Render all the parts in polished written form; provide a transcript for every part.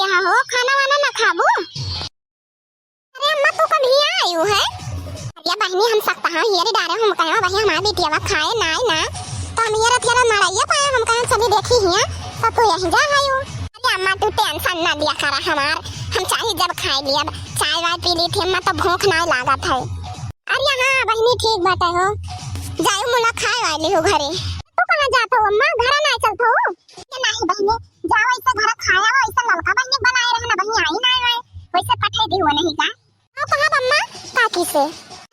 यहाँ हो खाना वाना ना खाबू। अरे अम्मा तू कभी आई है? अरे बहनी हम सकता हां ये डारे हम कहा वही हमारी बेटिया खाए ना ना तो हम ये रथिया मारैया पाए हम कहा चली देखी हिया तो तू यहीं जा आयो। अरे अम्मा तू टेंशन ना लिया कर हमार हम चाहे जब खाए लिया चाय वाय पी ली थी अम्मा तो भूख ना लागत है। अरे हां बहनी ठीक बात है हो जाओ मुला खाए वाली हो घरे। तू कहां जात हो अम्मा घर ना चलत हो? ये नहीं बहनी जाओ ऐसे घर खाया हो ऐसे लड़का बहनी बनाए रहना बहनी आई ना आए वैसे पठाई दी हो नहीं का हां कहां अम्मा काकी से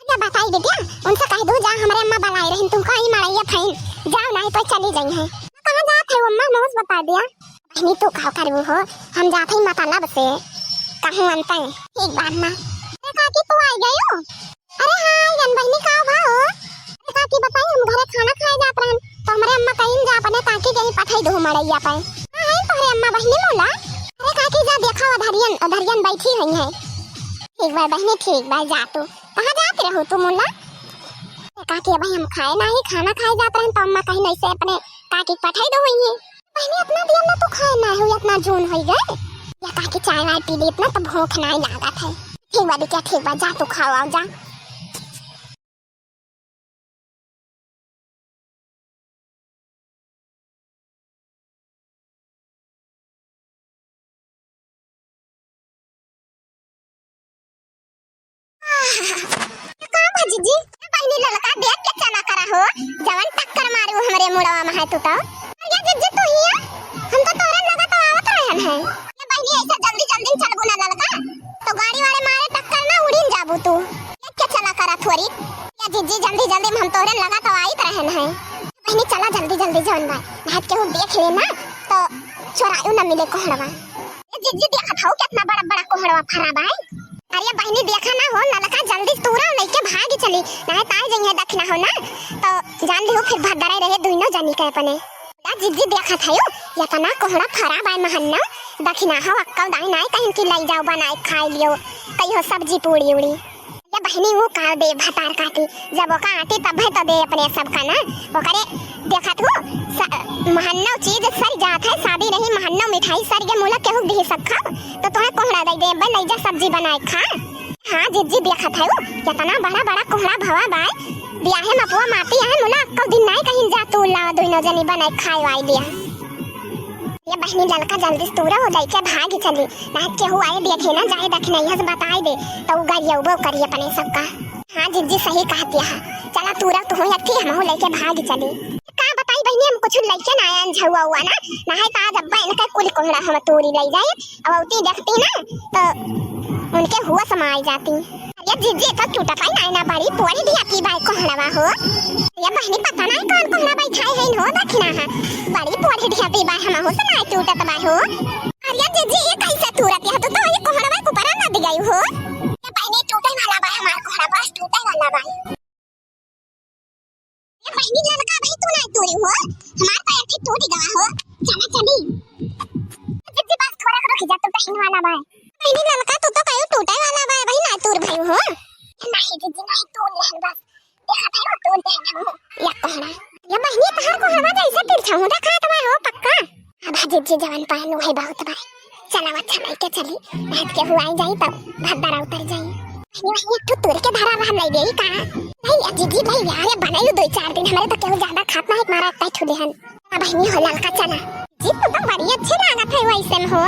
क्या बताई बेटिया उनसे कह दो जा हमारे अम्मा बनाई रही तुमको ही मारैया फाइन जाओ नहीं तो चली गई है। कहां जात है अम्मा नोस बता दिया बहनी तू कहो करबू हो हम जात ही मतलब से कहूं अंत एक बार ना काकी तू आई गई हो? अरे हां जन बहनी का भाव काकी बताई हम घरे खाना खाए जात रहन तो हमारे अम्मा कहीं जा अपने काकी कहीं पठाई दो मड़ैया पे हां तोरे अम्मा बहनी मोला। अरे काकी जा देखो अधरियन बैठी हुई है। ठीक बार बहनी ठीक बार जा तू कहां जात रहो तू मोला? काकी भाई हम खाए ना ही खाना खाए जात रहन तो अम्मा कहीं नहीं से अपने काकी पठाई दो हुई है। बहनी अपना दिया ना तू खाए ना हो इतना जून हो गए या काकी चाय वाय पी ली इतना तो भूख नहीं लागत है। ठीक बार क्या ठीक बार जा तू खाओ आओ जा। जीजी बहनी ललका देख के चला करा हो जवान टक्कर मारू हमरे मुड़वा में है तू तो ये जीजी तू ही हम तो तोरे लगा तो आवत रहन है ये बहनी ऐसे जल्दी जल्दी चलबू ना ललका तो गाड़ी वाले मारे टक्कर ना उड़ीन जाबू तू देख के चला करा थोड़ी ये जीजी जल्दी जल्दी हम तोरे लगा तो आइत रहन है। बहनी चला जल्दी जल्दी जवन बा हाथ के हो देख लेना तो चोरायू ना मिले कोहड़वा। ये जीजी देखत हो कितना बड़ा बड़ा कोहड़वा फरा बा। अरे बहनी देखा ना हो नलका जल्दी तूरा नहीं के भागी चली ना तार जइया दखना हो ना तो जान लियो फिर भदराई रहे दुइनो जानी के अपने जिद्दी देखा था यो या तना कोहड़ा फरा बाय महन्ना दखना हो अक्कल दाई नाय कहीं की लाई जाओ बनाए खाई लियो कहियो सब्जी पूड़ी उड़ी ये बहनी वो का दे भतार काटी जब ओका आती तब है तो दे अपने सब का ना ओकरे देखा तू महन्ना चीज सर जात है शादी रही महन्ना मिठाई सर के मुला केहू भी सकखा तो तोहे कोहड़ा दे दे बन नहीं जा सब्जी बनाए खा। हां जीजी देखा था वो कितना बड़ा बड़ा कोहड़ा भवा बाय बियाहे मपुआ माती है मुला अक्कल दिन नहीं कहीं जा तू ला दुइनो जनी बनाए खाए वाई लिया। ये बहनी ललका जल्दी तूरा हो जाई के भागी चली ना केहू आए देखे ना जाए दखना यस बताई दे तो गाड़िया वो करी अपने सबका। हां जीजी सही कहती है चला तूरा तो हो यथी हम हो लेके भागी चली का बताई बहनी हम कुछ लेके ना आया झुआ हुआ ना है ता जब इनका कुल कोहड़ा हम तोरी ले जाए अब उती देखती ना तो उनके हुआ समाई जाती। ये जीजी तो टूटा पाई ना ना बड़ी पूरी दिया की बाई कोहड़वा हो ये बहनी पता नहीं कौन कोहड़ा बैठाई है हो दखना है बड़ी पूरी दिया की बाई हम हो सुनाई टूटत बाई हो। अरे जीजी ये कैसे टूटत है तो ये कोहड़ा को पर ना दिगाई हो ये बहनी टूटे वाला बाई हमार कोहड़ा बस टूटे वाला बाई ये बहनी लड़का भाई तू नहीं तोरी हो हमार पैर ठीक टूट गया हो चला चली जीजी बस थोड़ा रुक जा तो बहन वाला बाई बहनी लड़का तू तो कयो टूटे वाला बाई भाई ना तोर भाई हो नहीं जीजी नहीं तोड़ ले बस देखा था वो तोड़ दे हम या कोहड़ा ये बहनी तहार को हवा जैसे तिरछा हो देखा तबा हो पक्का अब जीजी जवान पानो है बहुत बाई चला अच्छा नहीं के चली रात के हुआ जाई तब भद्दारा उतर जाई ये तो तोड़ के धरा हम नहीं देई का नहीं जीजी भाई यार बनाई दो चार दिन हमारे तो केहू ज्यादा खात नहीं मारा इतना ठुले हन अब बहनी हो ललका चला जी तो बड़ी अच्छी लागत है वैसे में हो।